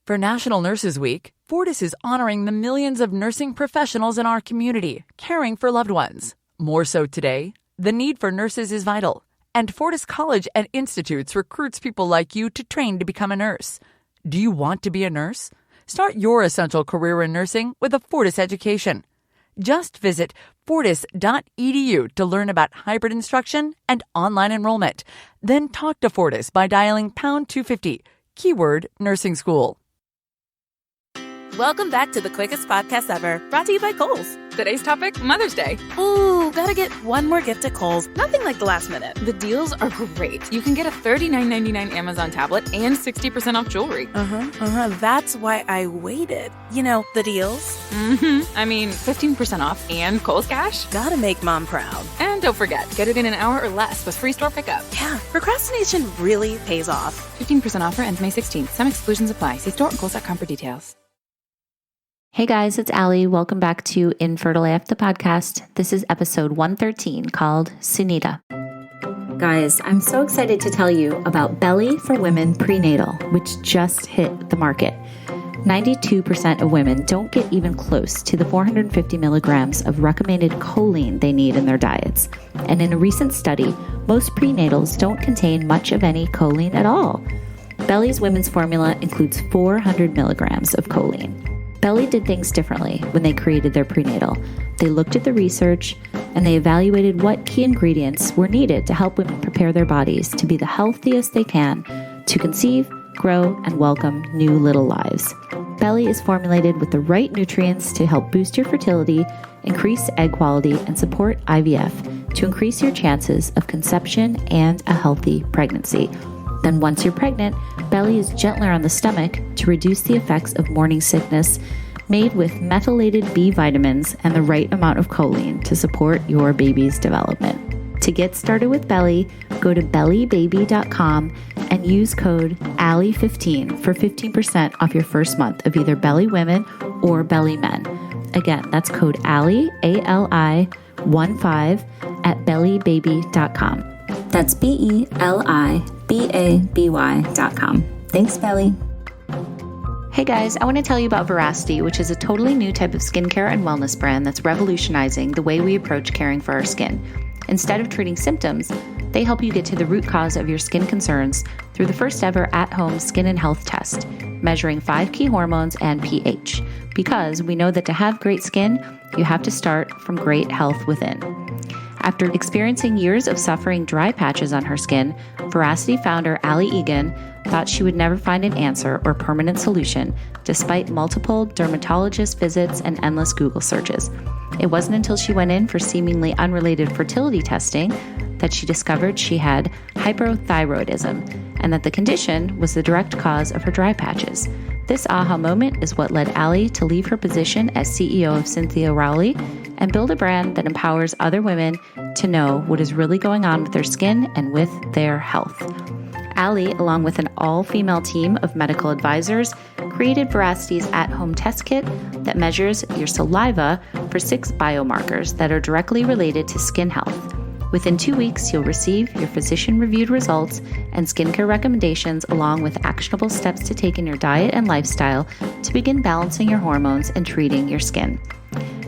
For National Nurses Week, Fortis is honoring the millions of nursing professionals in our community, caring for loved ones. More so today, the need for nurses is vital, and Fortis College and Institutes recruits people like you to train to become a nurse. Do you want to be a nurse? Start your essential career in nursing with a Fortis education. Just visit fortis.edu to learn about hybrid instruction and online enrollment. Then talk to Fortis by dialing pound 250, keyword nursing school. Welcome back to the quickest podcast ever, brought to you by Kohl's. Today's topic, Mother's Day. Ooh, gotta get one more gift at Kohl's. Nothing like the last minute. The deals are great. You can get a $39.99 Amazon tablet and 60% off jewelry. That's why I waited. You know, the deals. I mean, 15% off and Kohl's Cash. Gotta make mom proud. And don't forget, get it in an hour or less with free store pickup. Yeah, procrastination really pays off. 15% offer ends May 16th. Some exclusions apply. See store at kohls.com for details. Hey guys, it's Allie. Welcome back to Infertile AF, the podcast. This is episode 113 called Sunita. Guys, I'm so excited to tell you about Belly for Women Prenatal, which just hit the market. 92% of women don't get even close to the 450 milligrams of recommended choline they need in their diets. And in a recent study, most prenatals don't contain much of any choline at all. Belly's women's formula includes 400 milligrams of choline. Belly did things differently when they created their prenatal. They looked at the research and they evaluated what key ingredients were needed to help women prepare their bodies to be the healthiest they can to conceive, grow, and welcome new little lives. Belly is formulated with the right nutrients to help boost your fertility, increase egg quality, and support IVF to increase your chances of conception and a healthy pregnancy. Then once you're pregnant, Belly is gentler on the stomach to reduce the effects of morning sickness, made with methylated B vitamins and the right amount of choline to support your baby's development. To get started with Belly, go to bellybaby.com and use code ALLIE15 for 15% off your first month of either Belly Women or Belly Men. Again, that's code ALLIE, ALI15 at bellybaby.com. That's BELIBABY.com. Thanks, Belly. Hey guys, I want to tell you about VERACITY, which is a totally new type of skincare and wellness brand that's revolutionizing the way we approach caring for our skin. Instead of treating symptoms, they help you get to the root cause of your skin concerns through the first ever at-home skin and health test, measuring 5 key hormones and pH. Because we know that to have great skin, you have to start from great health within. After experiencing years of suffering dry patches on her skin, VERACITY founder Allie Egan thought she would never find an answer or permanent solution, despite multiple dermatologist visits and endless Google searches. It wasn't until she went in for seemingly unrelated fertility testing that she discovered she had hypothyroidism and that the condition was the direct cause of her dry patches. This aha moment is what led Allie to leave her position as CEO of Cynthia Rowley and build a brand that empowers other women to know what is really going on with their skin and with their health. Allie, along with an all-female team of medical advisors, created VERACITY's at-home test kit that measures your saliva for 6 biomarkers that are directly related to skin health. Within 2 weeks, you'll receive your physician-reviewed results and skincare recommendations along with actionable steps to take in your diet and lifestyle to begin balancing your hormones and treating your skin.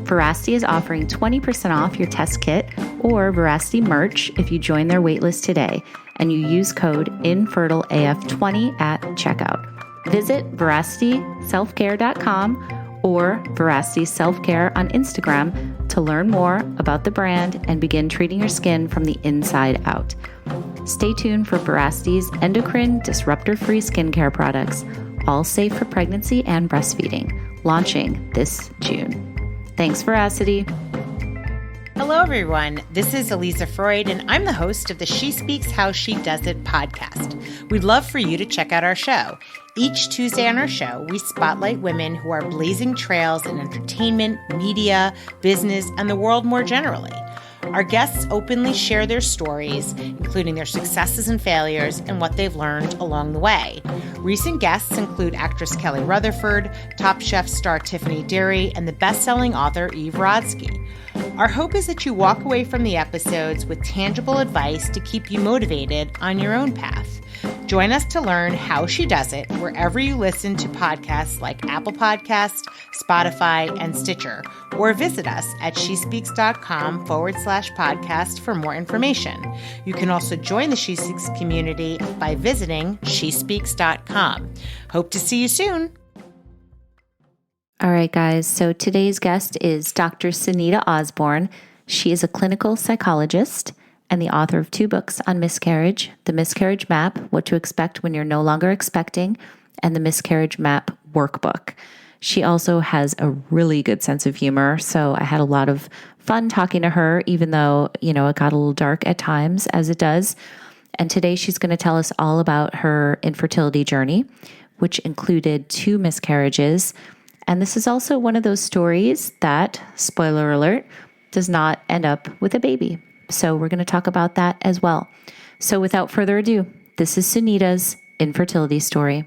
VERACITY is offering 20% off your test kit or VERACITY merch if you join their waitlist today and you use code INFERTILEAF20 at checkout. Visit VERACITYselfcare.com or VERACITY Self-Care on Instagram to learn more about the brand and begin treating your skin from the inside out. Stay tuned for VERACITY's endocrine disruptor-free skincare products, all safe for pregnancy and breastfeeding, launching this June. Thanks, VERACITY. Hello, everyone. This is Elisa Freud, and I'm the host of the She Speaks How She Does It podcast. We'd love for you to check out our show. Each Tuesday on our show, we spotlight women who are blazing trails in entertainment, media, business, and the world more generally. Our guests openly share their stories, including their successes and failures and what they've learned along the way. Recent guests include actress Kelly Rutherford, Top Chef star Tiffany Derry, and the best-selling author Eve Rodsky. Our hope is that you walk away from the episodes with tangible advice to keep you motivated on your own path. Join us to learn how she does it wherever you listen to podcasts like Apple Podcasts, Spotify, and Stitcher, or visit us at shespeaks.com/podcast for more information. You can also join the She Speaks community by visiting shespeaks.com. Hope to see you soon. All right, guys. So today's guest is Dr. Sunita Osborn. She is a clinical psychologist and the author of 2 books on miscarriage, The Miscarriage Map, What to Expect When You're No Longer Expecting, and The Miscarriage Map Workbook. She also has a really good sense of humor, so I had a lot of fun talking to her, even though, it got a little dark at times, as it does. And today she's going to tell us all about her infertility journey, which included 2 miscarriages. And this is also one of those stories that, spoiler alert, does not end up with a baby. So we're going to talk about that as well. So without further ado, this is Sunita's infertility story.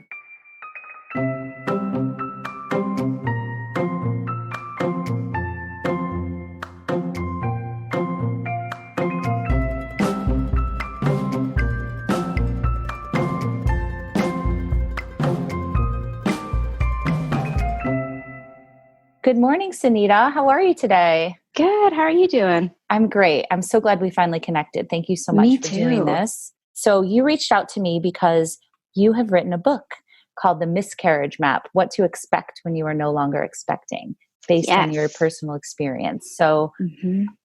Good morning, Sunita. How are you today? Good. How are you doing? I'm great. I'm so glad we finally connected. Thank you so much Me for too. doing this. So you reached out to me because you have written a book called The Miscarriage Map, What to Expect When You Are No Longer Expecting, based on your personal experience. So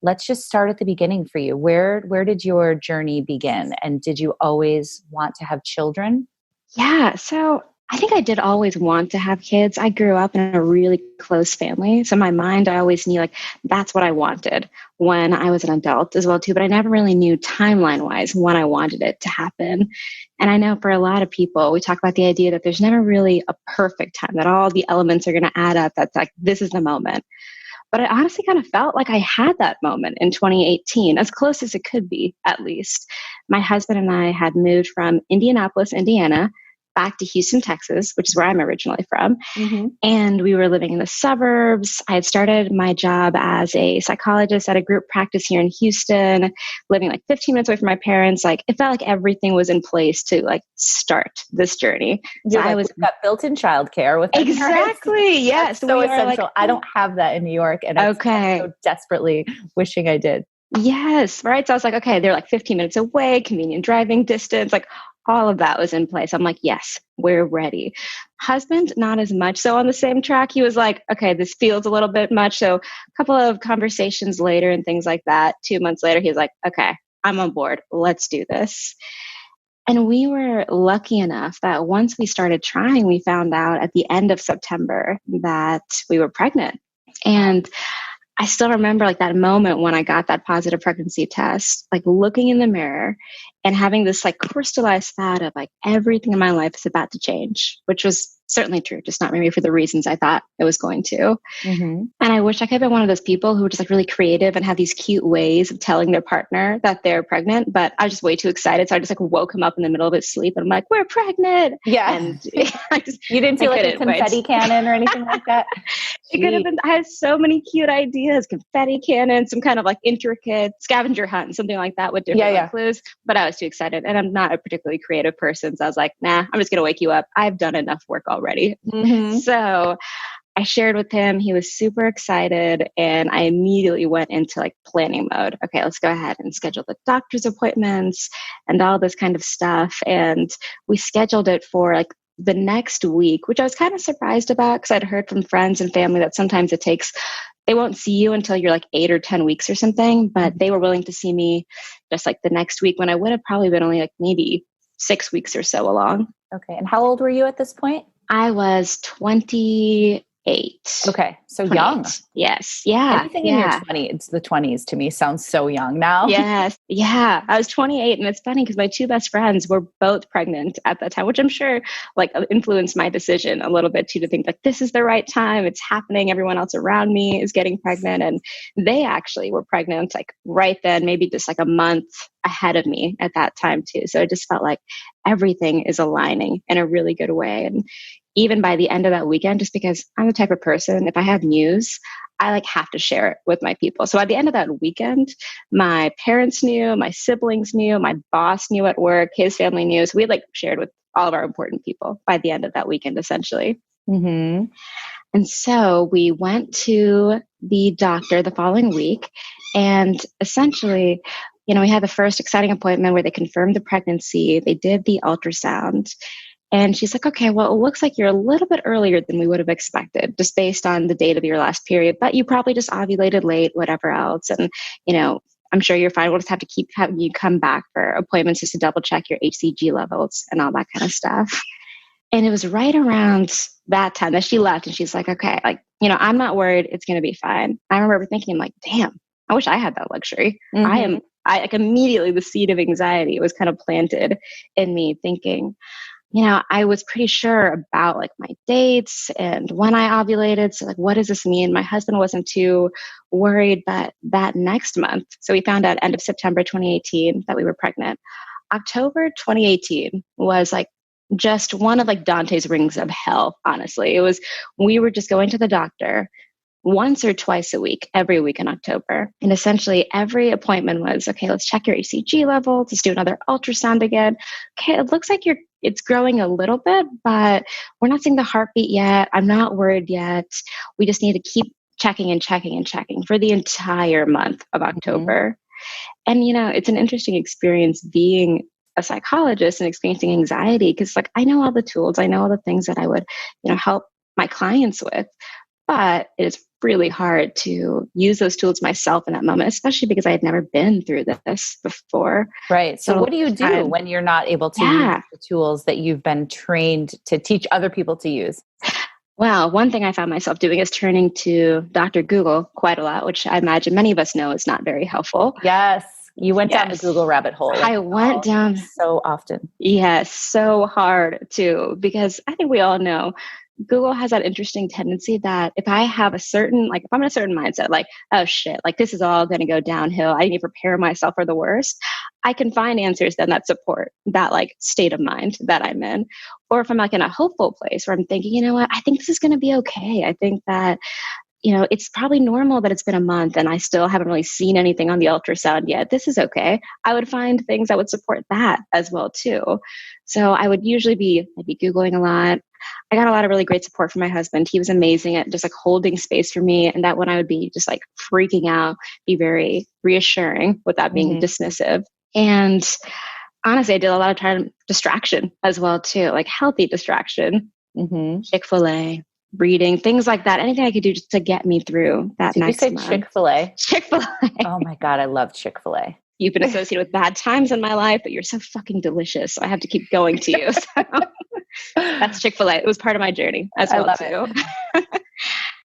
let's just start at the beginning for you. Where did your journey begin? And did you always want to have children? Yeah. So I think I did always want to have kids. I grew up in a really close family. So in my mind, I always knew that's what I wanted when I was an adult as well too. But I never really knew timeline wise when I wanted it to happen. And I know for a lot of people, we talk about the idea that there's never really a perfect time, that all the elements are going to add up. That's this is the moment. But I honestly kind of felt like I had that moment in 2018, as close as it could be, at least. My husband and I had moved from Indianapolis, Indiana, back to Houston, Texas, which is where I'm originally from. And we were living in the suburbs. I had started my job as a psychologist at a group practice here in Houston, living 15 minutes away from my parents. It felt like everything was in place to start this journey. So I was got built-in childcare with exactly. Yes. So essential. I don't have that in New York, and I'm so desperately wishing I did. Yes. Right. So I was okay, they're 15 minutes away, convenient driving distance, all of that was in place. I'm yes, we're ready. Husband, not as much so on the same track. He was okay, this feels a little bit much. So a couple of conversations later and things like that, 2 months later, he was okay, I'm on board. Let's do this. And we were lucky enough that once we started trying, we found out at the end of September that we were pregnant. And I still remember that moment when I got that positive pregnancy test, looking in the mirror and having this crystallized thought of everything in my life is about to change, which was certainly true, just not maybe for the reasons I thought it was going to. And I wish I could have been one of those people who were just really creative and had these cute ways of telling their partner that they're pregnant, but I was just way too excited. So I just woke him up in the middle of his sleep and I'm we're pregnant. Yeah. And you didn't feel a confetti cannon or anything like that? It could have been, I had so many cute ideas, confetti cannon, some kind of intricate scavenger hunt, something like that with different clues, but I was too excited and I'm not a particularly creative person. So I was nah, I'm just going to wake you up. I've done enough work already. So I shared with him, he was super excited and I immediately went into planning mode. Okay, let's go ahead and schedule the doctor's appointments and all this kind of stuff. And we scheduled it for the next week, which I was kind of surprised about because I'd heard from friends and family that sometimes they won't see you until you're 8 or 10 weeks or something, but they were willing to see me just the next week when I would have probably been only maybe 6 weeks or so along. Okay. And how old were you at this point? I was 28. Okay. So 28. Young. Yes. Yeah. Anything in your 20s, the 20s to me sounds so young now. Yes. Yeah. I was 28 and it's funny because my 2 best friends were both pregnant at that time, which I'm sure influenced my decision a little bit too, to think this is the right time. It's happening. Everyone else around me is getting pregnant. And they actually were pregnant right then, maybe just a month ahead of me at that time too. So it just felt everything is aligning in a really good way. And even by the end of that weekend, just because I'm the type of person, if I have news, I like have to share it with my people. So at the end of that weekend, my parents knew, my siblings knew, my boss knew at work, his family knew. So we had like shared with all of our important people by the end of that weekend, essentially. Mm-hmm. And so we went to the doctor the following week, and essentially, we had the first exciting appointment where they confirmed the pregnancy. They did the ultrasound. And she's like, okay, well, it looks like you're a little bit earlier than we would have expected, just based on the date of your last period, but you probably just ovulated late, whatever else. And, I'm sure you're fine. We'll just have to keep having you come back for appointments just to double check your HCG levels and all that kind of stuff. And it was right around that time that she left, and she's like, okay, like, I'm not worried. It's going to be fine. I remember thinking, I'm like, damn, I wish I had that luxury. Mm-hmm. I like immediately the seed of anxiety was kind of planted in me thinking, I was pretty sure about like my dates and when I ovulated. So like, what does this mean? My husband wasn't too worried, but that next month, so we found out end of September 2018 that we were pregnant. October 2018 was like just one of like Dante's rings of hell. Honestly, we were just going to the doctor once or twice a week, every week in October. And essentially every appointment was, okay, let's check your HCG level. Let's do another ultrasound again. Okay, it looks like it's growing a little bit, but we're not seeing the heartbeat yet. I'm not worried yet. We just need to keep checking and checking and checking for the entire month of October. And, it's an interesting experience being a psychologist and experiencing anxiety, because like, I know all the tools, I know all the things that I would, help my clients with, but it's really hard to use those tools myself in that moment, especially because I had never been through this before. Right. So what do you do when you're not able to use the tools that you've been trained to teach other people to use? Well, one thing I found myself doing is turning to Dr. Google quite a lot, which I imagine many of us know is not very helpful. Yes. You went down the Google rabbit hole. I went down so often. Yes, so hard too, because I think we all know Google has that interesting tendency that if I'm in a certain mindset, like, oh shit, like this is all going to go downhill, I need to prepare myself for the worst, I can find answers then that support that like state of mind that I'm in. Or if I'm like in a hopeful place where I'm thinking, you know what, I think this is going to be okay. I think that, it's probably normal that it's been a month and I still haven't really seen anything on the ultrasound yet. This is okay. I would find things that would support that as well too. So I would usually I'd be Googling a lot. I got a lot of really great support from my husband. He was amazing at just like holding space for me. And that when I would be just like freaking out, be very reassuring without being dismissive. And honestly, I did a lot of time distraction as well too, like healthy distraction, Chick-fil-A, reading, things like that. Anything I could do just to get me through that next month. Did you say Chick-fil-A? Chick-fil-A. Oh my God, I love Chick-fil-A. You've been associated with bad times in my life, but you're so fucking delicious. So I have to keep going to you. So that's Chick-fil-A. It was part of my journey as well too.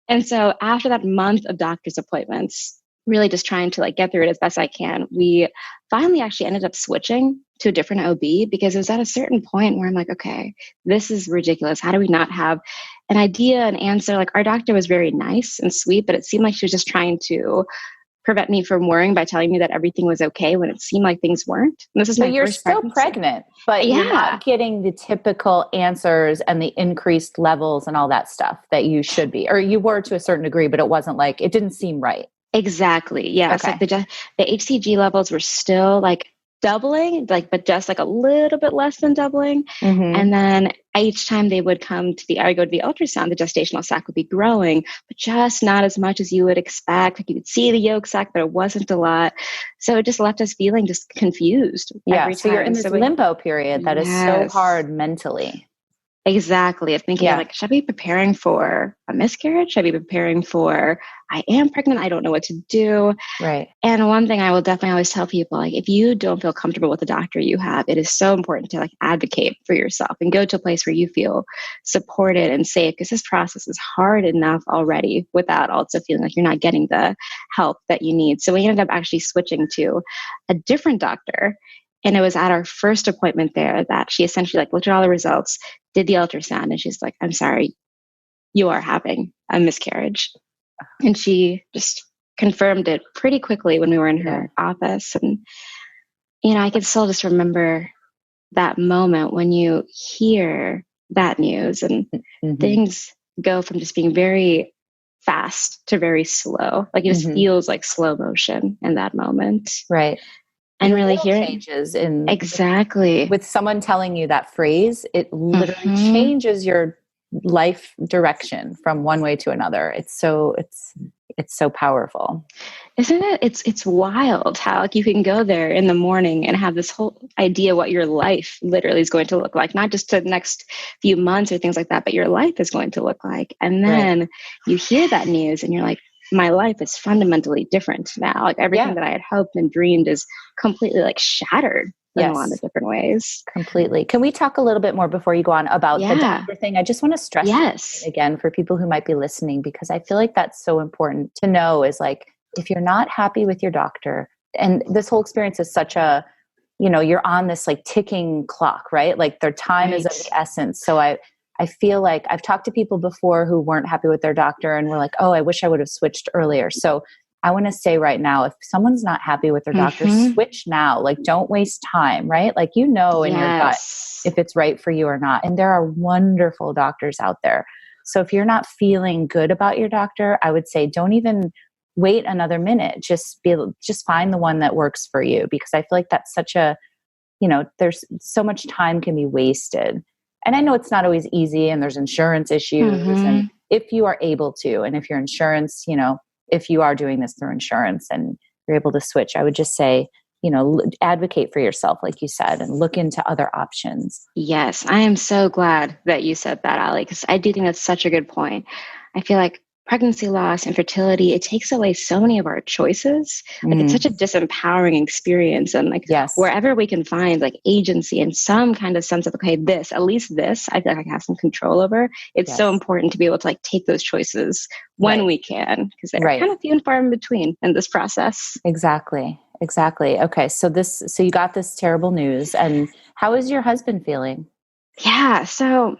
And so after that month of doctor's appointments, really just trying to like get through it as best I can, we finally actually ended up switching to a different OB, because it was at a certain point where I'm like, okay, this is ridiculous. How do we not have an idea, an answer? Like our doctor was very nice and sweet, but it seemed like she was just trying to prevent me from worrying by telling me that everything was okay when it seemed like things weren't. And this is you're still pregnant, but you're not getting the typical answers and the increased levels and all that stuff that you should be, or you were to a certain degree, but it wasn't like, it didn't seem right. Exactly. Yeah. Okay. So the HCG levels were still like doubling, like, but just like a little bit less than doubling. And then each time they would go to the ultrasound, the gestational sac would be growing, but just not as much as you would expect. Like you could see the yolk sac, but it wasn't a lot. So it just left us feeling just confused. Yeah. So you're in this limbo period that is so hard mentally. Exactly. Of thinking like, should I be preparing for a miscarriage? Should I be preparing for, I am pregnant, I don't know what to do. Right. And one thing I will definitely always tell people, like, if you don't feel comfortable with the doctor you have, it is so important to like advocate for yourself and go to a place where you feel supported and safe, because this process is hard enough already without also feeling like you're not getting the help that you need. So we ended up actually switching to a different doctor. And it was at our first appointment there that she essentially like looked at all the results, did the ultrasound, and she's like, I'm sorry, you are having a miscarriage. And she just confirmed it pretty quickly when we were in her office. And, I can still just remember that moment when you hear that news and things go from just being very fast to very slow. Like it just feels like slow motion in that moment. Right. And really hearing changes in exactly with someone telling you that phrase, it literally changes your life direction from one way to another. It's so powerful. Isn't it? It's wild how like you can go there in the morning and have this whole idea what your life literally is going to look like, not just the next few months or things like that, but your life is going to look like. And then you hear that news and you're like, my life is fundamentally different now. Like everything that I had hoped and dreamed is completely like shattered in a lot of different ways. Completely. Can we talk a little bit more before you go on about the doctor thing? I just want to stress that again for people who might be listening, because I feel like that's so important to know is like, if you're not happy with your doctor, and this whole experience is such a, you're on this like ticking clock, right? Like their time is of the essence. So I feel like I've talked to people before who weren't happy with their doctor and were like, oh, I wish I would have switched earlier. So I want to say right now, if someone's not happy with their doctor, switch now. Like don't waste time, right? Like, in your gut if it's right for you or not. And there are wonderful doctors out there. So if you're not feeling good about your doctor, I would say don't even wait another minute. Just find the one that works for you, because I feel like that's such a, there's so much time can be wasted. And I know it's not always easy and there's insurance issues. And if you are able to, and if your insurance, if you are doing this through insurance and you're able to switch, I would just say, advocate for yourself, like you said, and look into other options. Yes. I am so glad that you said that, Ali, because I do think that's such a good point. I feel like pregnancy loss, infertility, it takes away so many of our choices. Like it's such a disempowering experience. And like wherever we can find like agency and some kind of sense of, okay, at least this, I feel like I have some control over. It's so important to be able to like take those choices when we can, because they're kind of few and far in between in this process. Exactly. Okay. So you got this terrible news, and how is your husband feeling? Yeah. So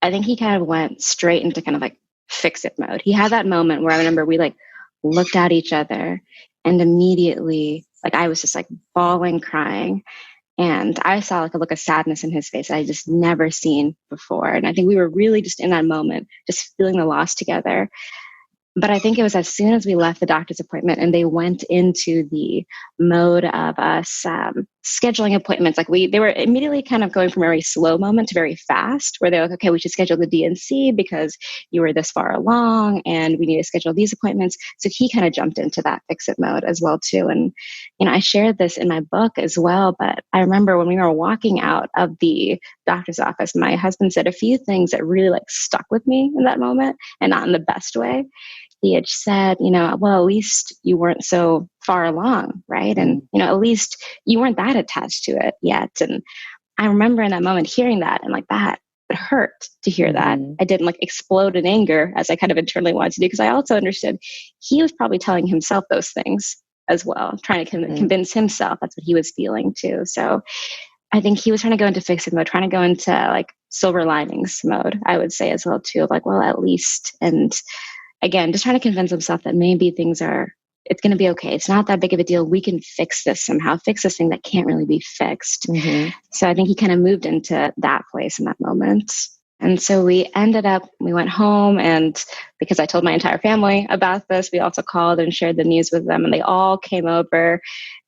I think he kind of went straight into kind of like fix it mode. He had that moment where I remember we like looked at each other and immediately like I was just like bawling, crying. And I saw like a look of sadness in his face that I just never seen before. And I think we were really just in that moment, just feeling the loss together. But I think it was as soon as we left the doctor's appointment and they went into the mode of us scheduling appointments, like they were immediately kind of going from a very slow moment to very fast, where they're like, okay, we should schedule the DNC because you were this far along and we need to schedule these appointments. So he kind of jumped into that fix it mode as well too. And, I shared this in my book as well, but I remember when we were walking out of the doctor's office, my husband said a few things that really like stuck with me in that moment, and not in the best way. He had said, well, at least you weren't so far along, right? And, at least you weren't that attached to it yet. And I remember in that moment hearing that and like that, it hurt to hear that. I didn't like explode in anger as I kind of internally wanted to do, because I also understood he was probably telling himself those things as well, trying to convince himself that's what he was feeling too. So I think he was trying to go into fix it mode, trying to go into like silver linings mode, I would say as well too, of like, well, at least, and again, just trying to convince himself that maybe it's going to be okay. It's not that big of a deal. We can fix this somehow, fix this thing that can't really be fixed. So I think he kind of moved into that place in that moment. And so we went home, and because I told my entire family about this, we also called and shared the news with them, and they all came over.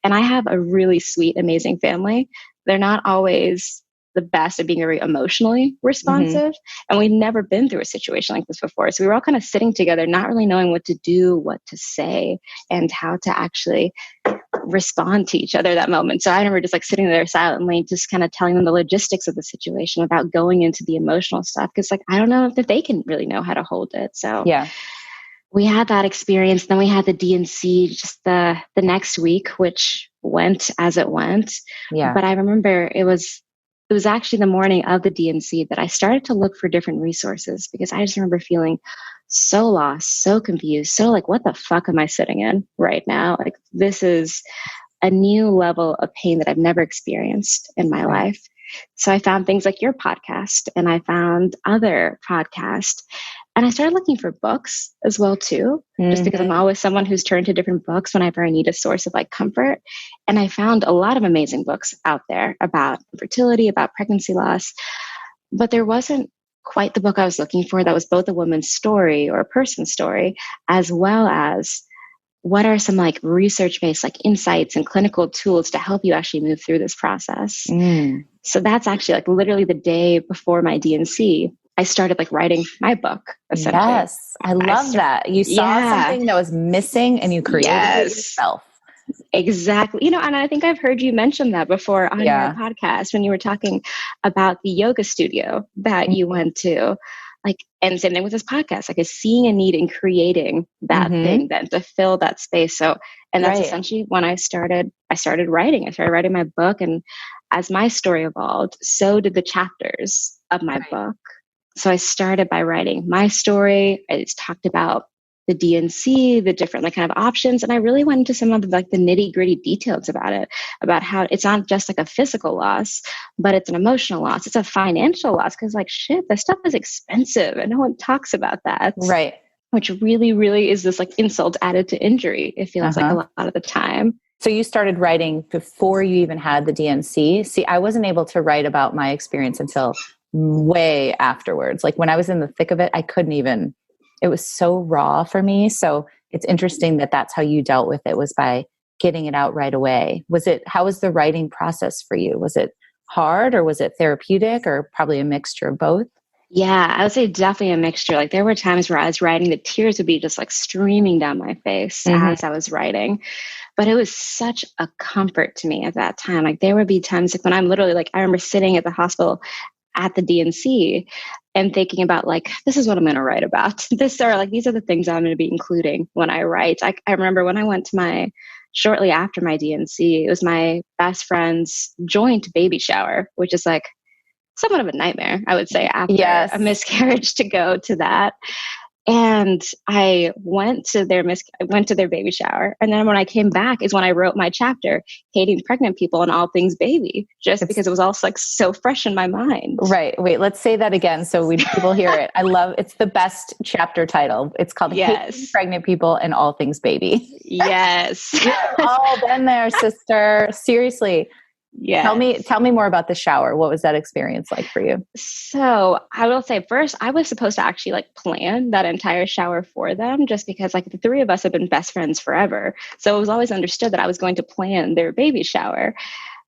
And I have a really sweet, amazing family. They're not always the best at being very emotionally responsive. And we'd never been through a situation like this before. So we were all kind of sitting together, not really knowing what to do, what to say, and how to actually respond to each other that moment. So I remember just like sitting there silently, just kind of telling them the logistics of the situation without going into the emotional stuff. Because like, I don't know if they can really know how to hold it. So we had that experience. Then we had the DNC just the next week, which went as it went. But I remember it was actually the morning of the DNC that I started to look for different resources, because I just remember feeling so lost, so confused, so like, what the fuck am I sitting in right now? Like, this is a new level of pain that I've never experienced in my life. So I found things like your podcast, and I found other podcasts, and I started looking for books as well too, just because I'm always someone who's turned to different books whenever I need a source of like comfort. And I found a lot of amazing books out there about infertility, about pregnancy loss, but there wasn't quite the book I was looking for that was both a woman's story or a person's story, as well as what are some like research-based like insights and clinical tools to help you actually move through this process. So that's actually like literally the day before my DNC, I started like writing my book, essentially. Yes, I love that. You saw something that was missing and you created it yourself. Exactly. You know, and I think I've heard you mention that before on your podcast when you were talking about the yoga studio that you went to. Like, and same thing with this podcast, like seeing a need in creating that thing then to fill that space. So, and that's essentially when I started writing. I started writing my book, and as my story evolved, so did the chapters of my book. So I started by writing my story. I just talked about the DNC, the different like kind of options. And I really went into some of the, like the nitty gritty details about it, about how it's not just like a physical loss, but it's an emotional loss. It's a financial loss because like, shit, this stuff is expensive and no one talks about that. Right. Which really, really is this like insult added to injury. It feels like a lot of the time. So you started writing before you even had the DNC. See, I wasn't able to write about my experience until way afterwards. Like when I was in the thick of it, I couldn't even, it was so raw for me. So it's interesting that that's how you dealt with it, was by getting it out right away. How was the writing process for you? Was it hard or was it therapeutic or probably a mixture of both? Yeah, I would say definitely a mixture. Like there were times where I was writing, the tears would be just like streaming down my face as I was writing. But it was such a comfort to me at that time. Like there would be times like when I'm literally like, I remember sitting at the hospital at the DNC and thinking about like, this is what I'm going to write about. These are the things I'm going to be including when I write. I remember when I went to shortly after my DNC, it was my best friend's joint baby shower, which is like somewhat of a nightmare, I would say, after a miscarriage to go to that. And I went to their baby shower. And then when I came back is when I wrote my chapter, Hating Pregnant People and All Things Baby, because it was all like so fresh in my mind. Right. Wait, let's say that again so people hear it. It's the best chapter title. It's called Hating Pregnant People and All Things Baby. Yes. We've all been there, sister. Seriously. Yeah. Tell me more about the shower. What was that experience like for you? So I will say first, I was supposed to actually like plan that entire shower for them just because like the three of us have been best friends forever. So it was always understood that I was going to plan their baby shower.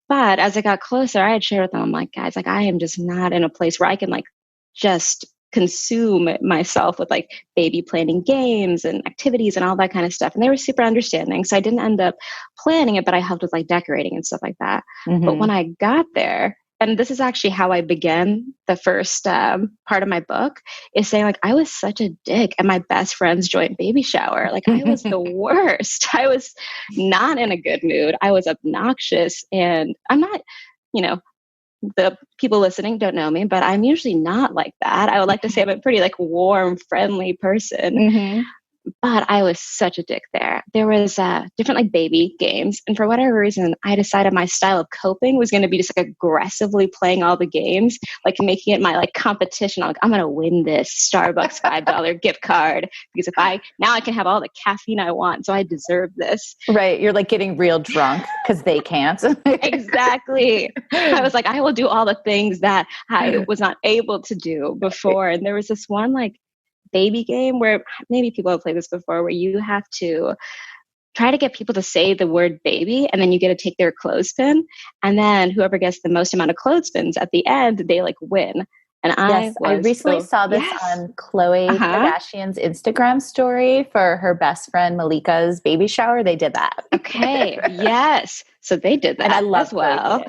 But as I got closer, I had shared with them, I'm like, guys, like I am just not in a place where I can like just consume myself with like baby planning games and activities and all that kind of stuff. And they were super understanding. So I didn't end up planning it, but I helped with like decorating and stuff like that. But when I got there, and this is actually how I began the first part of my book, is saying like, I was such a dick at my best friend's joint baby shower. Like I was the worst. I was not in a good mood. I was obnoxious, and I'm not, the people listening don't know me, but I'm usually not like that. I would like to say I'm a pretty like warm, friendly person. But I was such a dick there. There was different like baby games. And for whatever reason, I decided my style of coping was going to be just like aggressively playing all the games, like making it my like competition. I'm like, I'm going to win this Starbucks $5 gift card because now I can have all the caffeine I want. So I deserve this. Right. You're like getting real drunk because they can't. Exactly. I was like, I will do all the things that I was not able to do before. And there was this one like baby game where maybe people have played this before, where you have to try to get people to say the word baby, and then you get to take their clothespin, and then whoever gets the most amount of clothespins at the end, they like win. And I recently saw this on Khloe Kardashian's Instagram story for her best friend Malika's baby shower. They did that. Okay. Yes. So they did that. And I love as well.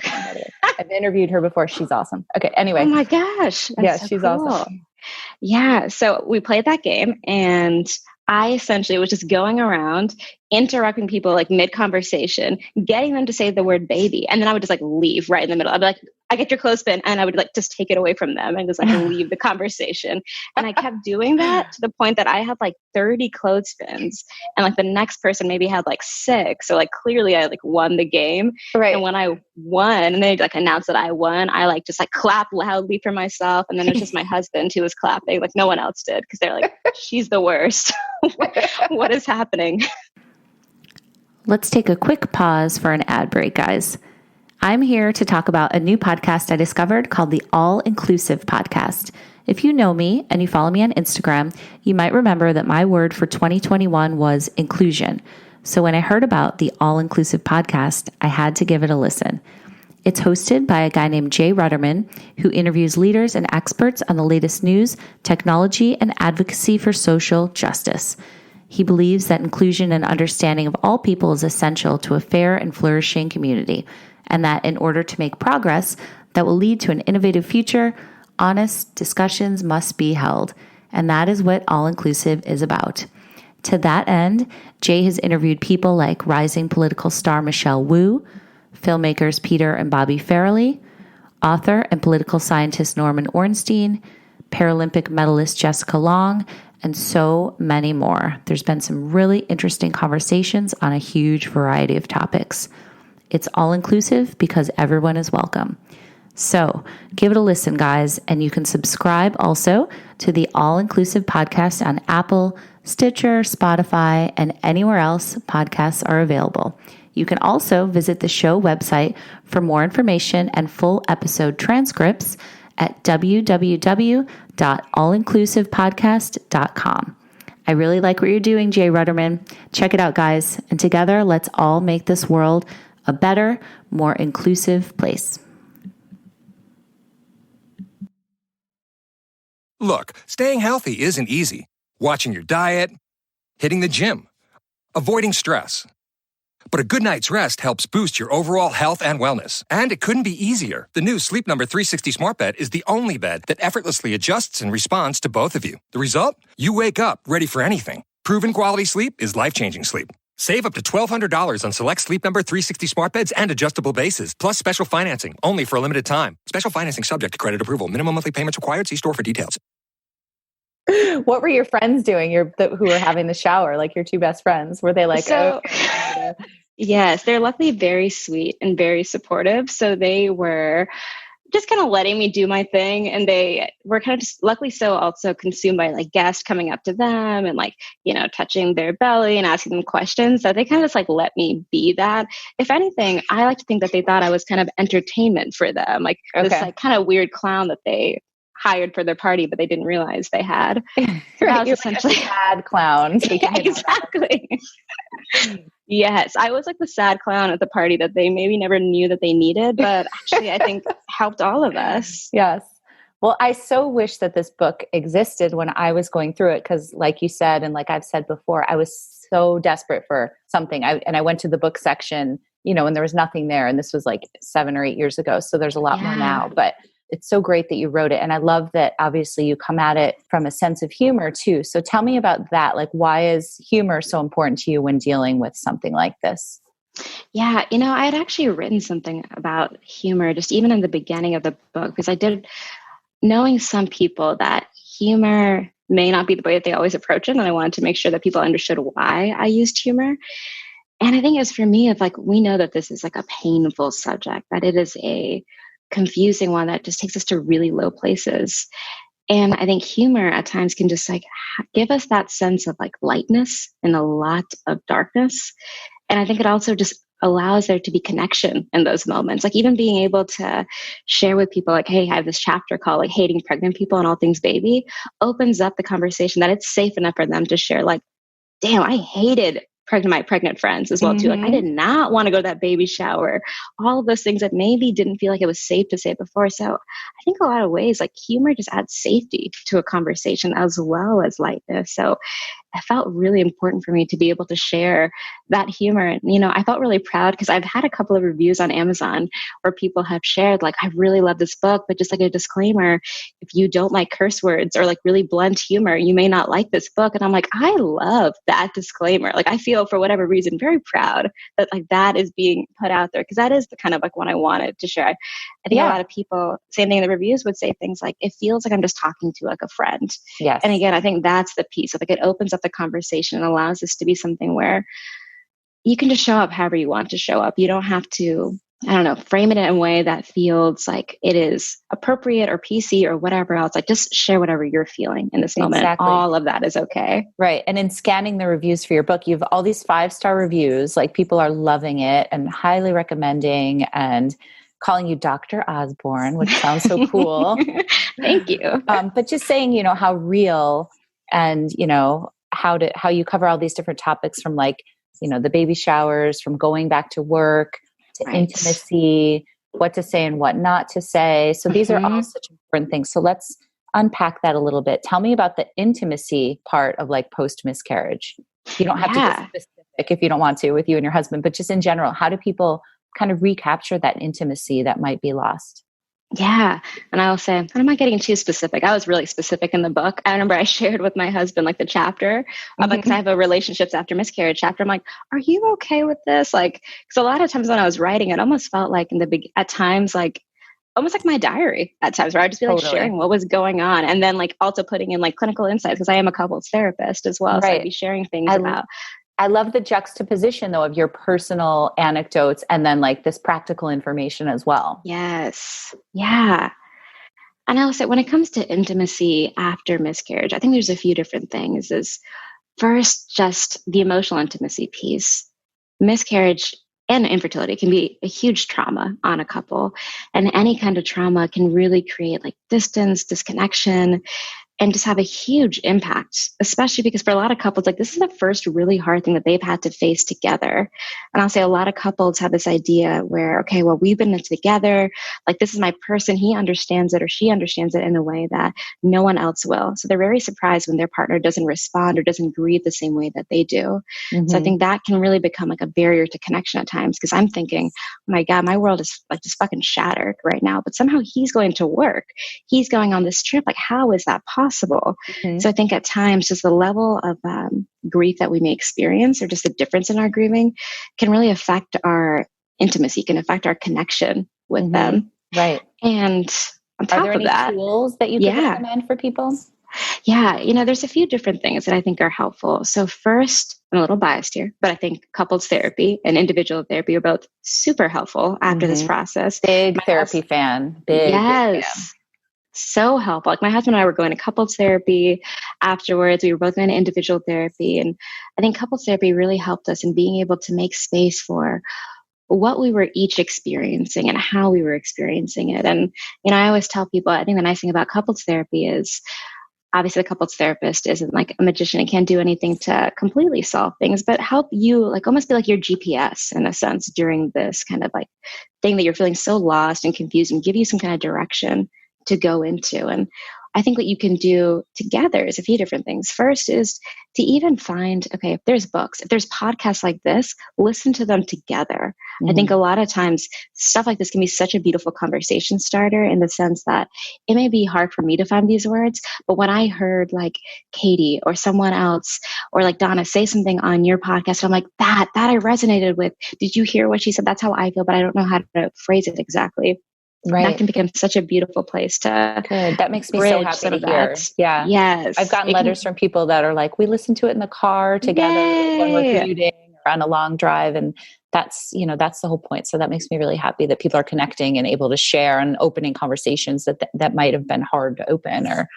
I've interviewed her before. She's awesome. Okay. Anyway. Oh my gosh. She's awesome. Yeah. So we played that game, and I essentially was just going around interrupting people like mid-conversation, getting them to say the word baby. And then I would just like leave right in the middle. I'd be like, I get your clothespin, and I would like just take it away from them and just like leave the conversation. And I kept doing that to the point that I had like 30 clothespins, and like the next person maybe had like 6. So like clearly I like won the game. Right. And when I won and they like announced that I won, I like just like clapped loudly for myself. And then it was just my husband who was clapping. Like no one else did, because they're like, she's the worst. What is happening? Let's take a quick pause for an ad break, guys. I'm here to talk about a new podcast I discovered called the All Inclusive Podcast. If you know me and you follow me on Instagram, you might remember that my word for 2021 was inclusion. So when I heard about the All-Inclusive podcast, I had to give it a listen. It's hosted by a guy named Jay Rudderman, who interviews leaders and experts on the latest news, technology, and advocacy for social justice. He believes that inclusion and understanding of all people is essential to a fair and flourishing community, and that in order to make progress that will lead to an innovative future, honest discussions must be held. And that is what All-Inclusive is about. To that end, Jay has interviewed people like rising political star Michelle Wu, filmmakers Peter and Bobby Farrelly, author and political scientist Norman Ornstein, Paralympic medalist Jessica Long, and so many more. There's been some really interesting conversations on a huge variety of topics. It's all-inclusive because everyone is welcome. So give it a listen, guys, and you can subscribe also to the All-Inclusive podcast on Apple, Stitcher, Spotify, and anywhere else podcasts are available. You can also visit the show website for more information and full episode transcripts at www.allinclusivepodcast.com. I really like what you're doing, Jay Rudderman. Check it out, guys. And together, let's all make this world a better, more inclusive place. Look, staying healthy isn't easy. Watching your diet, hitting the gym, avoiding stress. But a good night's rest helps boost your overall health and wellness. And it couldn't be easier. The new Sleep Number 360 Smart Bed is the only bed that effortlessly adjusts and responds to both of you. The result? You wake up ready for anything. Proven quality sleep is life-changing sleep. Save up to $1,200 on select Sleep Number 360 smart beds and adjustable bases, plus special financing, only for a limited time. Special financing subject to credit approval. Minimum monthly payments required. See store for details. What were your friends doing who were having the shower? Like your two best friends? Were they like, Yes, they're luckily very sweet and very supportive. So they were just kind of letting me do my thing. And they were kind of just luckily so also consumed by like guests coming up to them and like, touching their belly and asking them questions that they kind of just like let me be that. If anything, I like to think that they thought I was kind of entertainment for them. Like this like kind of weird clown that they hired for their party, but they didn't realize they had. So that was essentially like a sad clown. Yeah, exactly. Yes, I was like the sad clown at the party that they maybe never knew that they needed, but actually I think helped all of us. Yes. Well, I so wish that this book existed when I was going through it because like you said, and like I've said before, I was so desperate for something. I went to the book section, and there was nothing there. And this was like 7 or 8 years ago. So there's a lot more now, but it's so great that you wrote it. And I love that obviously you come at it from a sense of humor too. So tell me about that. Like, why is humor so important to you when dealing with something like this? Yeah, I had actually written something about humor just even in the beginning of the book, because I did, knowing some people that humor may not be the way that they always approach it. And I wanted to make sure that people understood why I used humor. And I think as for me, it's like, we know that this is like a painful subject, that it is a confusing one that just takes us to really low places. And I think humor at times can just like give us that sense of like lightness in a lot of darkness. And I think it also just allows there to be connection in those moments. Like even being able to share with people like, hey, I have this chapter called like Hating Pregnant People and All Things Baby, opens up the conversation that it's safe enough for them to share like, damn, I hated my pregnant friends as well too. Like I did not want to go to that baby shower, all of those things that maybe didn't feel like it was safe to say before. So I think a lot of ways like humor just adds safety to a conversation as well as lightness. So it felt really important for me to be able to share that humor. And, I felt really proud because I've had a couple of reviews on Amazon where people have shared like, I really love this book, but just like a disclaimer, if you don't like curse words or like really blunt humor, you may not like this book. And I'm like, I love that disclaimer. Like I feel for whatever reason, very proud that like that is being put out there. Cause that is the kind of like one I wanted to share. I think a lot of people, same thing in the reviews, would say things like, it feels like I'm just talking to like a friend. Yes. And again, I think that's the piece of like, it opens up the conversation and allows this to be something where you can just show up however you want to show up. You don't have to, frame it in a way that feels like it is appropriate or PC or whatever else. Like just share whatever you're feeling in this moment. Exactly. All of that is okay. Right. And in scanning the reviews for your book, you have all these 5-star reviews, like people are loving it and highly recommending and calling you Dr. Osborn, which sounds so cool. Thank you. But just saying, how real and, how you cover all these different topics from like, the baby showers, from going back to work to intimacy, what to say and what not to say. So these are all such important things. So let's unpack that a little bit. Tell me about the intimacy part of like post miscarriage. You don't have to get specific if you don't want to with you and your husband, but just in general, how do people kind of recapture that intimacy that might be lost? Yeah. And I will say, I'm not getting too specific. I was really specific in the book. I remember I shared with my husband, like the chapter of like, 'cause I have a relationships after miscarriage chapter. I'm like, are you okay with this? Like, cause a lot of times when I was writing, it almost felt like at times, like almost like my diary at times where I'd just be like sharing what was going on. And then like also putting in like clinical insights, cause I am a couples therapist as well. So I'd be sharing things about. I love the juxtaposition though of your personal anecdotes and then like this practical information as well. Yes. Yeah. And I'll say when it comes to intimacy after miscarriage, I think there's a few different things. Is first, just the emotional intimacy piece. Miscarriage and infertility can be a huge trauma on a couple. And any kind of trauma can really create like distance, disconnection, and just have a huge impact, especially because for a lot of couples, like this is the first really hard thing that they've had to face together. And I'll say a lot of couples have this idea where, okay, well, we've been together, like this is my person. He understands it or she understands it in a way that no one else will. So they're very surprised when their partner doesn't respond or doesn't grieve the same way that they do. So I think that can really become like a barrier to connection at times, because I'm thinking, oh my God, my world is like just fucking shattered right now. But somehow he's going to work. He's going on this trip. Like, how is that possible? So I think at times just the level of grief that we may experience or just the difference in our grieving can really affect our intimacy, can affect our connection with them. Right. And on top Are there of that, any tools that you can recommend for people? Yeah, there's a few different things that I think are helpful. So first, I'm a little biased here, but I think couples therapy and individual therapy are both super helpful after this process. Big therapy fan. Big fan. So helpful. Like my husband and I were going to couples therapy afterwards. We were both going to individual therapy. And I think couples therapy really helped us in being able to make space for what we were each experiencing and how we were experiencing it. And, I always tell people, I think the nice thing about couples therapy is obviously the couples therapist isn't like a magician and can't do anything to completely solve things, but help you like almost be like your GPS in a sense during this kind of like thing that you're feeling so lost and confused, and give you some kind of direction to go into. And I think what you can do together is a few different things. First is to even find, okay, if there's books, if there's podcasts like this, listen to them together. I think a lot of times stuff like this can be such a beautiful conversation starter in the sense that it may be hard for me to find these words, but when I heard like Katie or someone else or like Donna say something on your podcast, I'm like, that I resonated with. Did you hear what she said? That's how I feel, but I don't know how to phrase it exactly. Right. That can become such a beautiful place to. Good. That makes me so happy to hear. Yeah. Yes. I've gotten letters from people that are like, we listen to it in the car together when we're commuting or on a long drive. And that's, that's the whole point. So that makes me really happy that people are connecting and able to share and opening conversations that might have been hard to open, or,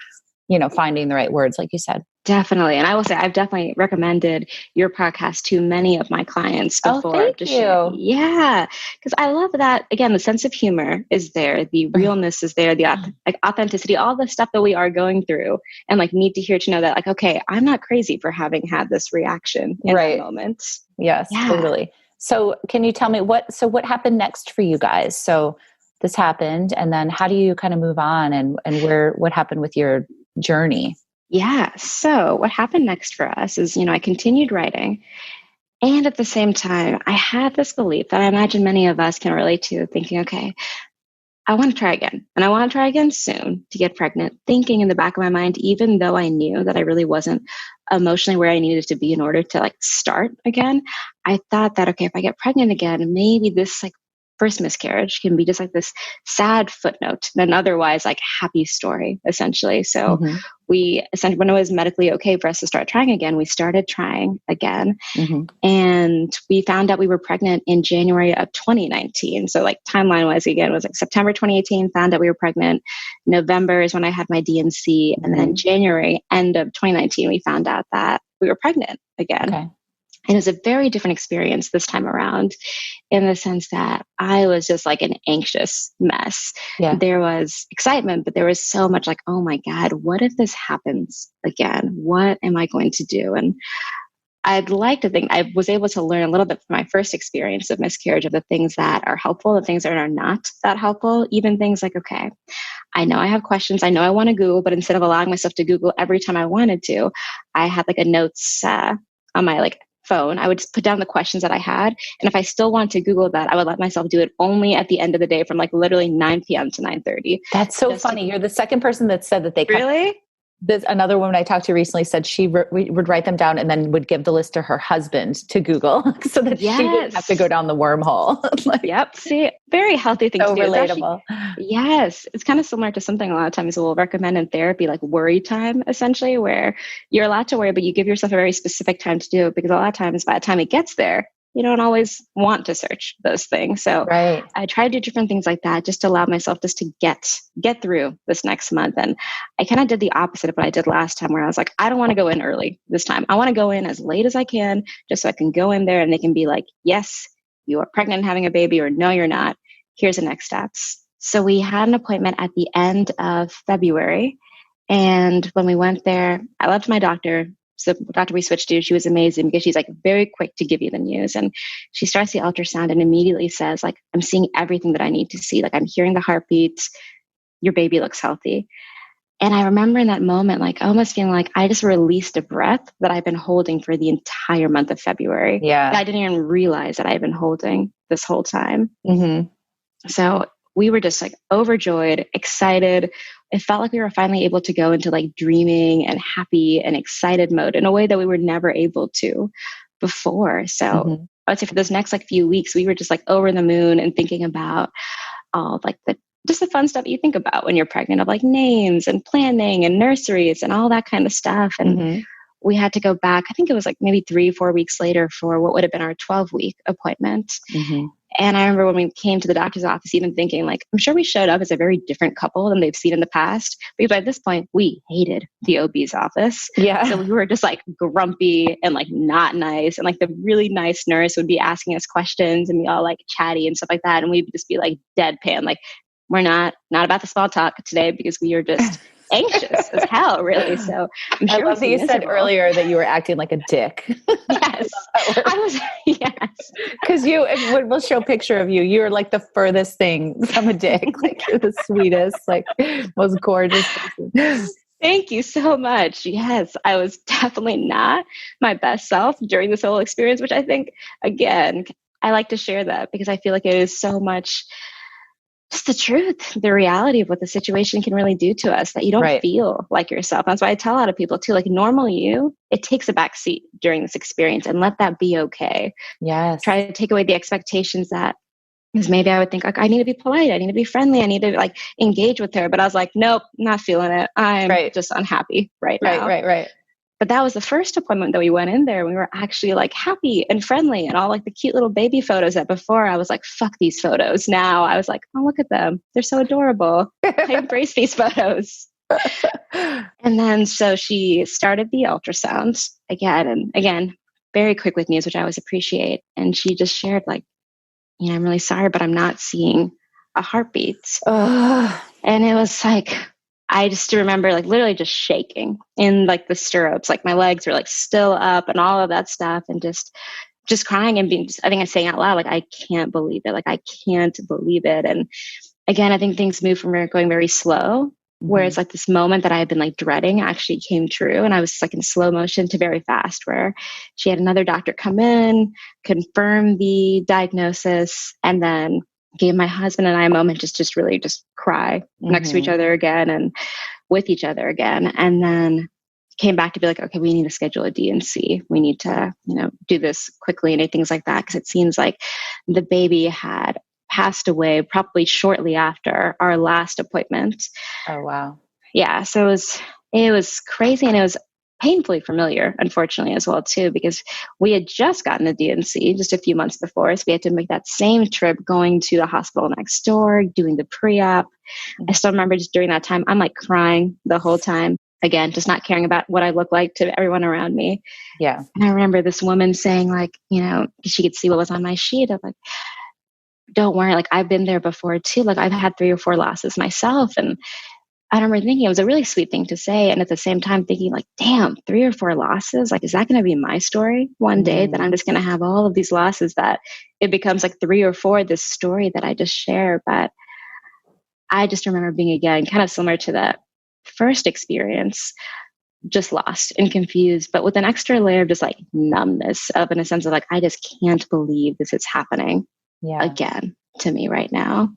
finding the right words, like you said. Definitely. And I will say, I've definitely recommended your podcast to many of my clients before. Oh, thank you. Yeah. Because I love that, again, the sense of humor is there. The realness is there. The authenticity, all the stuff that we are going through, and like need to hear to know that like, okay, I'm not crazy for having had this reaction in that moment. Yes, totally. So can you tell me what happened next for you guys? So this happened, and then how do you kind of move on, and what happened with your journey? Yeah. So what happened next for us is, I continued writing. And at the same time, I had this belief that I imagine many of us can relate to, thinking, okay, I want to try again. And I want to try again soon to get pregnant, thinking in the back of my mind, even though I knew that I really wasn't emotionally where I needed to be in order to like start again, I thought that, okay, if I get pregnant again, maybe this like first miscarriage can be just like this sad footnote in an otherwise like happy story, essentially. So we essentially, when it was medically okay for us to start trying again, we started trying again. And we found out we were pregnant in January of 2019. So like timeline wise, again, it was like September 2018, found out we were pregnant. November is when I had my DNC. And then January, end of 2019, we found out that we were pregnant again. Okay. And it was a very different experience this time around in the sense that I was just like an anxious mess. Yeah. There was excitement, but there was so much like, oh my God, what if this happens again? What am I going to do? And I'd like to think I was able to learn a little bit from my first experience of miscarriage of the things that are helpful, the things that are not that helpful, even things like, okay, I know I have questions. I know I want to Google, but instead of allowing myself to Google every time I wanted to, I had like a notes on my like phone. I would just put down the questions that I had. And if I still want to Google that, I would let myself do it only at the end of the day from like literally 9 p.m. to 9:30. That's so funny. You're the second person that said that they really? There's another woman I talked to recently said she would write them down and then would give the list to her husband to Google so that she didn't have to go down the wormhole. Like, yep. See, very healthy thing so to do. Relatable. Yes. It's kind of similar to something a lot of times we'll recommend in therapy, like worry time, essentially, where you're allowed to worry, but you give yourself a very specific time to do it because a lot of times by the time it gets there, you don't always want to search those things. So right. I try to do different things like that just to allow myself just to get through this next month. And I kind of did the opposite of what I did last time where I was like, I don't want to go in early this time. I want to go in as late as I can just so I can go in there and they can be like, yes, you are pregnant and having a baby, or no, you're not. Here's the next steps. So we had an appointment at the end of February. And when we went there, I loved my doctor. So the doctor we switched to, she was amazing because she's like very quick to give you the news. And she starts the ultrasound and immediately says like, I'm seeing everything that I need to see. Like I'm hearing the heartbeats. Your baby looks healthy. And I remember in that moment, like almost feeling like I just released a breath that I've been holding for the entire month of February. Yeah. I didn't even realize that I've been holding this whole time. Mm-hmm. So we were just like overjoyed, excited. It felt like we were finally able to go into like dreaming and happy and excited mode in a way that we were never able to before. So I would say for those next like few weeks, we were just like over the moon and thinking about all like just the fun stuff you think about when you're pregnant of like names and planning and nurseries and all that kind of stuff. And we had to go back, I think it was like maybe 3-4 weeks later for what would have been our 12-week appointment. And I remember when we came to the doctor's office, even thinking like, I'm sure we showed up as a very different couple than they've seen in the past. Because by this point, we hated the OB's office. Yeah. So we were just like grumpy and like not nice. And like the really nice nurse would be asking us questions and be all like chatty and stuff like that. And we'd just be like deadpan, like we're not about the small talk today because we are just anxious as hell, really. So I'm sure I love that you said earlier that you were acting like a dick. Yes, I was. Yes, because we'll show a picture of you. You're like the furthest thing from a dick. Like you're the sweetest, like most gorgeous person. Thank you so much. Yes, I was definitely not my best self during this whole experience, which I think, again, I like to share that because I feel like it is so much just the truth, the reality of what the situation can really do to us, that you don't feel like yourself. That's why I tell a lot of people too, like normal you, it takes a back seat during this experience and let that be okay. Yes. Try to take away the expectations that, because maybe I would think like, I need to be polite. I need to be friendly. I need to like engage with her. But I was like, nope, not feeling it. I'm just unhappy right now. Right. But that was the first appointment that we went in there. We were actually like happy and friendly and all like the cute little baby photos that before I was like, fuck these photos. Now I was like, oh, look at them. They're so adorable. I embrace these photos. And then so she started the ultrasound again and again, very quick with news, which I always appreciate. And she just shared like, I'm really sorry, but I'm not seeing a heartbeat. And it was like, I just remember like literally just shaking in like the stirrups, like my legs were like still up and all of that stuff, and just crying and being I think I'm saying out loud, like, I can't believe it. Like, I can't believe it. And again, I think things move from going very slow, where it's like this moment that I had been like dreading actually came true. And I was like in slow motion to very fast, where she had another doctor come in, confirm the diagnosis, and then gave my husband and I a moment just really cry next to each other again and with each other again. And then came back to be like, okay, we need to schedule a D&C. We need to, do this quickly and things like that. Cause it seems like the baby had passed away probably shortly after our last appointment. Oh, wow. Yeah. So it was crazy, and it was painfully familiar, unfortunately, as well, too, because we had just gotten the D&C just a few months before. So we had to make that same trip going to the hospital next door, doing the pre-op. I still remember just during that time, I'm like crying the whole time. again, just not caring about what I look like to everyone around me. Yeah. And I remember this woman saying, like, she could see what was on my sheet. I'm like, don't worry, like, I've been there before too. Like, I've had 3 or 4 losses myself. And I remember thinking it was a really sweet thing to say. And at the same time thinking, like, damn, 3 or 4 losses. Like, is that going to be my story one day, that I'm just going to have all of these losses, that it becomes like 3 or 4, this story that I just share. But I just remember being, again, kind of similar to that first experience, just lost and confused, but with an extra layer of just like numbness, of in a sense of like, I just can't believe this is happening again to me right now.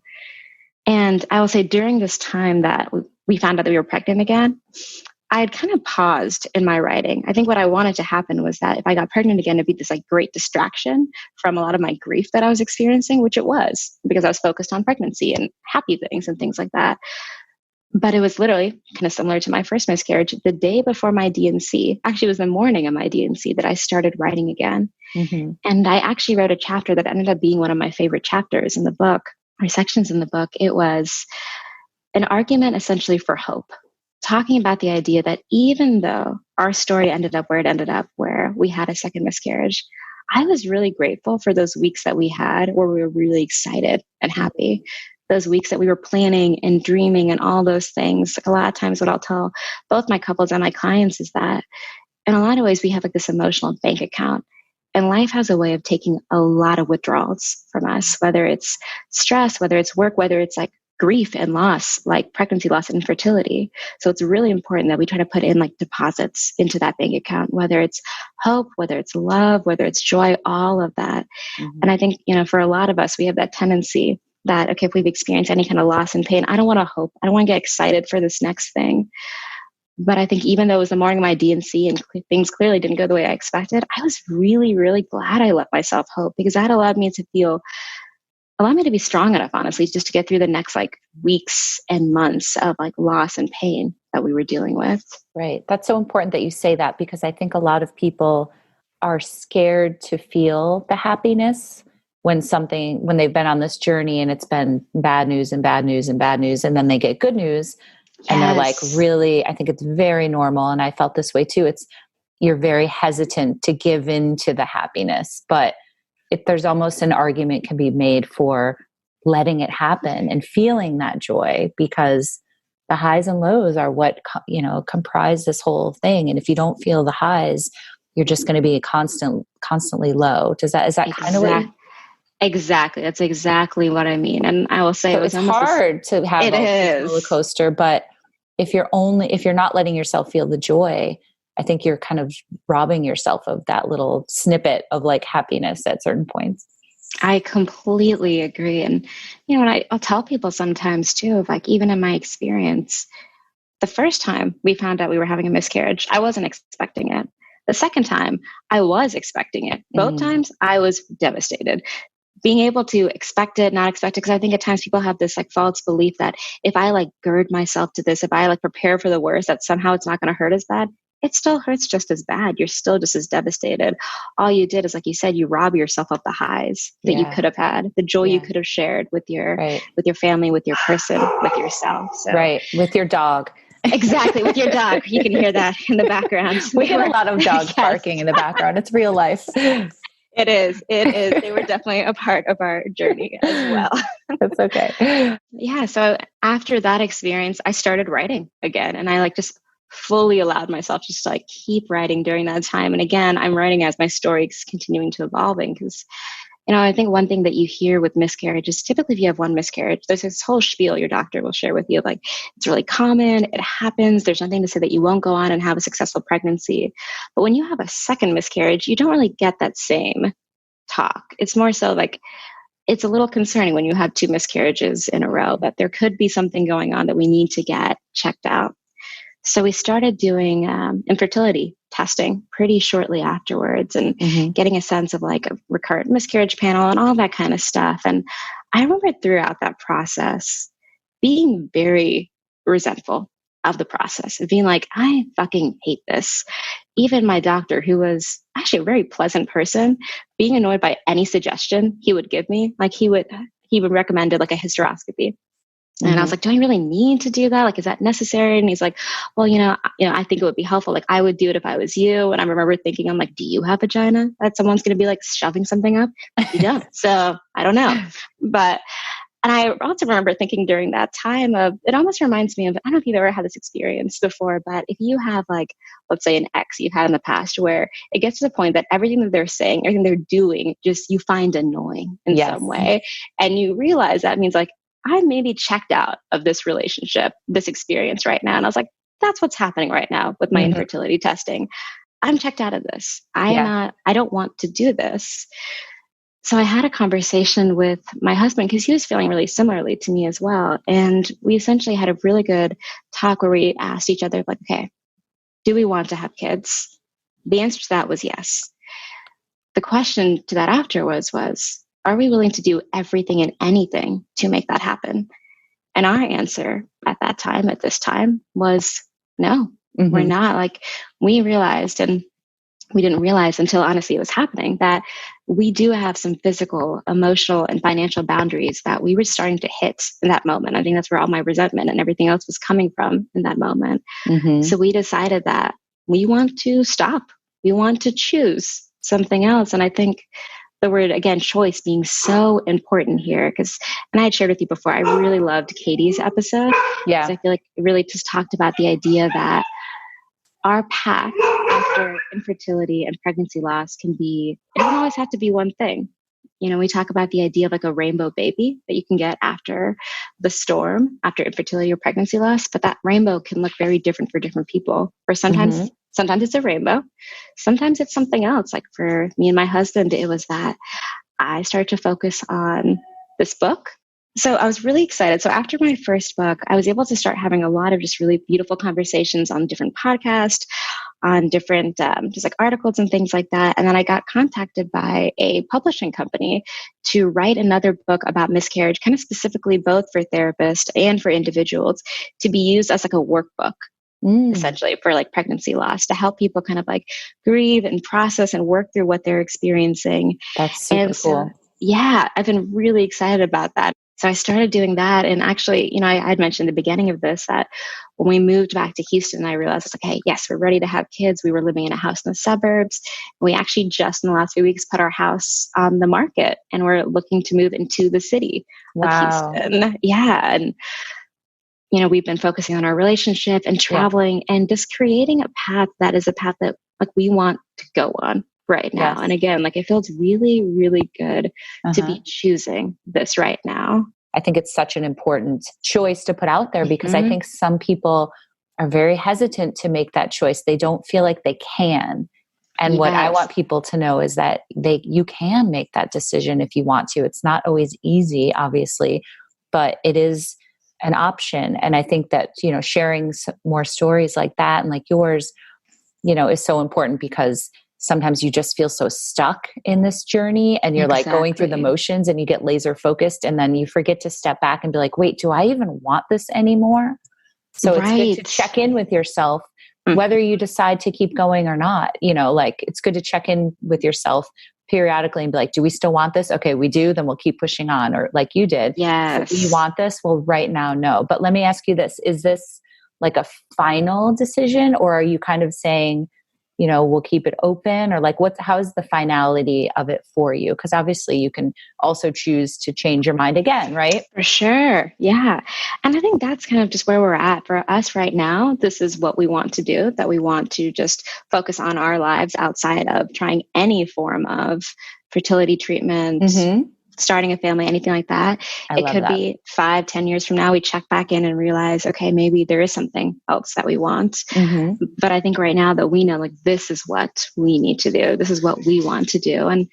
And I will say, during this time that we found out that we were pregnant again, I had kind of paused in my writing. I think what I wanted to happen was that if I got pregnant again, it'd be this like great distraction from a lot of my grief that I was experiencing, which it was, because I was focused on pregnancy and happy things and things like that. But it was literally kind of similar to my first miscarriage. The day before my D&C, actually it was the morning of my D&C, that I started writing again. Mm-hmm. And I actually wrote a chapter that ended up being one of my favorite chapters in the book, or sections in the book. It was an argument essentially for hope, talking about the idea that even though our story ended up where it ended up, where we had a second miscarriage, I was really grateful for those weeks that we had where we were really excited and happy. Those weeks that we were planning and dreaming and all those things. A lot of times what I'll tell both my couples and my clients is that in a lot of ways we have like this emotional bank account, and life has a way of taking a lot of withdrawals from us, whether it's stress, whether it's work, whether it's like grief and loss, like pregnancy loss and infertility. So it's really important that we try to put in like deposits into that bank account, whether it's hope, whether it's love, whether it's joy, all of that. Mm-hmm. And I think, for a lot of us, we have that tendency that, okay, if we've experienced any kind of loss and pain, I don't want to hope. I don't want to get excited for this next thing. But I think even though it was the morning of my D&C and things clearly didn't go the way I expected, I was really, really glad I let myself hope, because that allowed me to be strong enough, honestly, just to get through the next like weeks and months of like loss and pain that we were dealing with. Right. That's so important that you say that, because I think a lot of people are scared to feel the happiness when they've been on this journey and it's been bad news and bad news and bad news, and then they get good news. Yes. And they're like, really, I think it's very normal. And I felt this way too. You're very hesitant to give in to the happiness, but if there's almost an argument can be made for letting it happen and feeling that joy, because the highs and lows are what, comprise this whole thing. And if you don't feel the highs, you're just going to be constantly low. Is that kind of what Exactly. That's exactly what I mean. And I will say, so it's hard to have a roller coaster, but if you're not letting yourself feel the joy, I think you're kind of robbing yourself of that little snippet of like happiness at certain points. I completely agree. And, and I'll tell people sometimes too, of like, even in my experience, the first time we found out we were having a miscarriage, I wasn't expecting it. The second time I was expecting it. Both times I was devastated. Being able to expect it, not expect it, because I think at times people have this like false belief that if I like gird myself to this, if I like prepare for the worst, that somehow it's not going to hurt as bad. It still hurts just as bad. You're still just as devastated. All you did is, like you said, you rob yourself of the highs that you could have had, the joy you could have shared with your family, with your person, with yourself. So. Right, with your dog. Exactly, with your dog. You can hear that in the background. We have a lot of dogs barking in the background. It's real life. It is. They were definitely a part of our journey as well. That's okay. Yeah. So after that experience, I started writing again, and I like just fully allowed myself just to like keep writing during that time. And again, I'm writing as my story is continuing to evolving, because I think one thing that you hear with miscarriage is typically if you have one miscarriage, there's this whole spiel your doctor will share with you. Like, it's really common. It happens. There's nothing to say that you won't go on and have a successful pregnancy. But when you have a second miscarriage, you don't really get that same talk. It's more so like, it's a little concerning when you have 2 miscarriages in a row, that there could be something going on that we need to get checked out. So we started doing infertility testing pretty shortly afterwards, and getting a sense of like a recurrent miscarriage panel and all that kind of stuff. And I remember throughout that process being very resentful of the process, of being like, I fucking hate this. Even my doctor, who was actually a very pleasant person, being annoyed by any suggestion he would give me. Like he would recommend like a hysteroscopy. And I was like, do I really need to do that? Like, is that necessary? And he's like, well, I think it would be helpful. Like, I would do it if I was you. And I remember thinking, I'm like, do you have a vagina that someone's going to be like shoving something up? You don't. So I don't know. And I also remember thinking during that time it almost reminds me of, I don't know if you've ever had this experience before, but if you have like, let's say an ex you've had in the past where it gets to the point that everything that they're saying, everything they're doing, just you find annoying in some way. And you realize that means like, I may be checked out of this relationship, this experience right now. And I was like, that's what's happening right now with my infertility testing. I'm checked out of this. I don't want to do this. So I had a conversation with my husband because he was feeling really similarly to me as well. And we essentially had a really good talk where we asked each other, like, okay, do we want to have kids? The answer to that was yes. The question to that after was, are we willing to do everything and anything to make that happen? And our answer at this time was no, we're not. Like, we realized, and we didn't realize until honestly it was happening, that we do have some physical, emotional, and financial boundaries that we were starting to hit in that moment. I think that's where all my resentment and everything else was coming from in that moment. So we decided that we want to stop. We want to choose something else. And I think the word, again, choice being so important here, and I had shared with you before, I really loved Katie's episode. Yeah. I feel like it really just talked about the idea that our path after infertility and pregnancy loss it doesn't always have to be one thing. We talk about the idea of like a rainbow baby that you can get after the storm, after infertility or pregnancy loss, but that rainbow can look very different for different people. For sometimes it's a rainbow. Sometimes it's something else. Like for me and my husband, it was that I started to focus on this book. So I was really excited. So after my first book, I was able to start having a lot of just really beautiful conversations on different podcasts, on different just like articles and things like that. And then I got contacted by a publishing company to write another book about miscarriage, kind of specifically both for therapists and for individuals, to be used as like a workbook. Essentially for like pregnancy loss, to help people kind of like grieve and process and work through what they're experiencing. That's super cool. Yeah, I've been really excited about that. So I started doing that. And actually, I'd mentioned at the beginning of this that when we moved back to Houston, I realized it's like, hey, yes, we're ready to have kids. We were living in a house in the suburbs. And we actually just in the last few weeks put our house on the market, and we're looking to move into the city of Houston. Yeah. And we've been focusing on our relationship and traveling and just creating a path that is a path that like we want to go on right now. Yes. And again, like it feels really, really good to be choosing this right now. I think it's such an important choice to put out there because I think some people are very hesitant to make that choice. They don't feel like they can. And what I want people to know is that you can make that decision if you want to. It's not always easy, obviously, but it is an option. And I think that, sharing more stories like that and like yours, is so important because sometimes you just feel so stuck in this journey and you're like going through the motions and you get laser focused and then you forget to step back and be like, wait, do I even want this anymore? So it's good to check in with yourself, whether you decide to keep going or not. It's good to check in with yourself periodically and be like, do we still want this? Okay, we do, then we'll keep pushing on. Or like you did. Yes. So do you want this? Well, right now, no. But let me ask you this. Is this like a final decision or are you kind of saying, we'll keep it open or like how is the finality of it for you? Because obviously you can also choose to change your mind again, right? For sure. Yeah. And I think that's kind of just where we're at for us right now. This is what we want to do, that we want to just focus on our lives outside of trying any form of fertility treatment, starting a family, anything like that. It could be 5-10 years from now, we check back in and realize, okay, maybe there is something else that we want. But I think right now that we know, like, this is what we need to do. This is what we want to do. And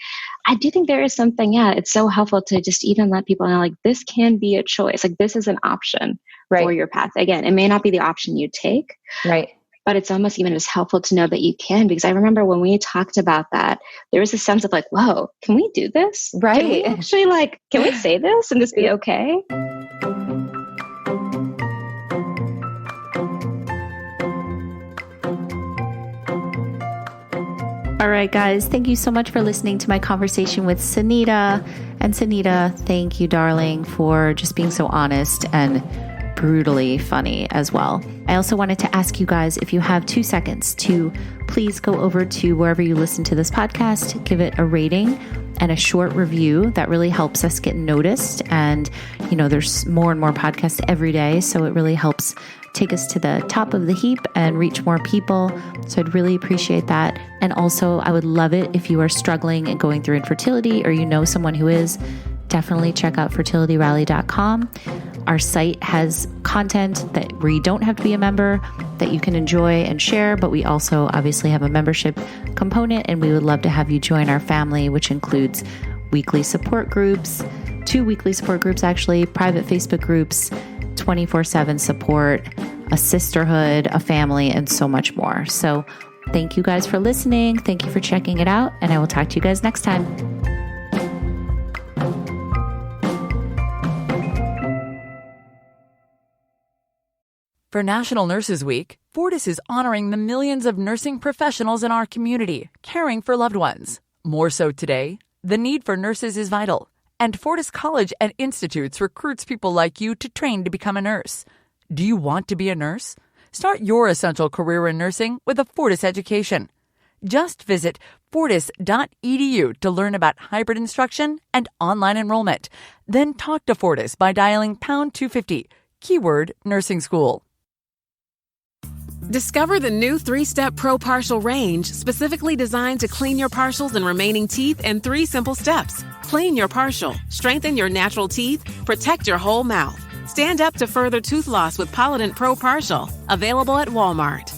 I do think there is something, it's so helpful to just even let people know, like, this can be a choice. Like, this is an option for your path. Again, it may not be the option you take. Right. But it's almost even just helpful to know that you can, because I remember when we talked about that, there was a sense of like, whoa, can we do this? Right. Can we actually can we say this and this be okay? All right, guys, thank you so much for listening to my conversation with Sunita. And Sunita, thank you, darling, for just being so honest and brutally funny as well. I also wanted to ask you guys, if you have 2 seconds, to please go over to wherever you listen to this podcast, give it a rating and a short review. That really helps us get noticed. And, you know, there's more and more podcasts every day, so it really helps take us to the top of the heap and reach more people. So I'd really appreciate that. And also, I would love it if you are struggling and going through infertility, or you know someone who is. Definitely check out fertilityrally.com. Our site has content that where you don't have to be a member, that you can enjoy and share, but we also obviously have a membership component, and we would love to have you join our family, which includes weekly support groups, 2 weekly support groups actually, private Facebook groups, 24/7 support, a sisterhood, a family, and so much more. So thank you guys for listening. Thank you for checking it out, and I will talk to you guys next time. For National Nurses Week, Fortis is honoring the millions of nursing professionals in our community, caring for loved ones. More so today, the need for nurses is vital, and Fortis College and Institutes recruits people like you to train to become a nurse. Do you want to be a nurse? Start your essential career in nursing with a Fortis education. Just visit fortis.edu to learn about hybrid instruction and online enrollment. Then talk to Fortis by dialing pound 250, keyword nursing school. Discover the new 3-Step Pro Partial range, specifically designed to clean your partials and remaining teeth in 3 simple steps. Clean your partial, strengthen your natural teeth, protect your whole mouth. Stand up to further tooth loss with Polident Pro Partial. Available at Walmart.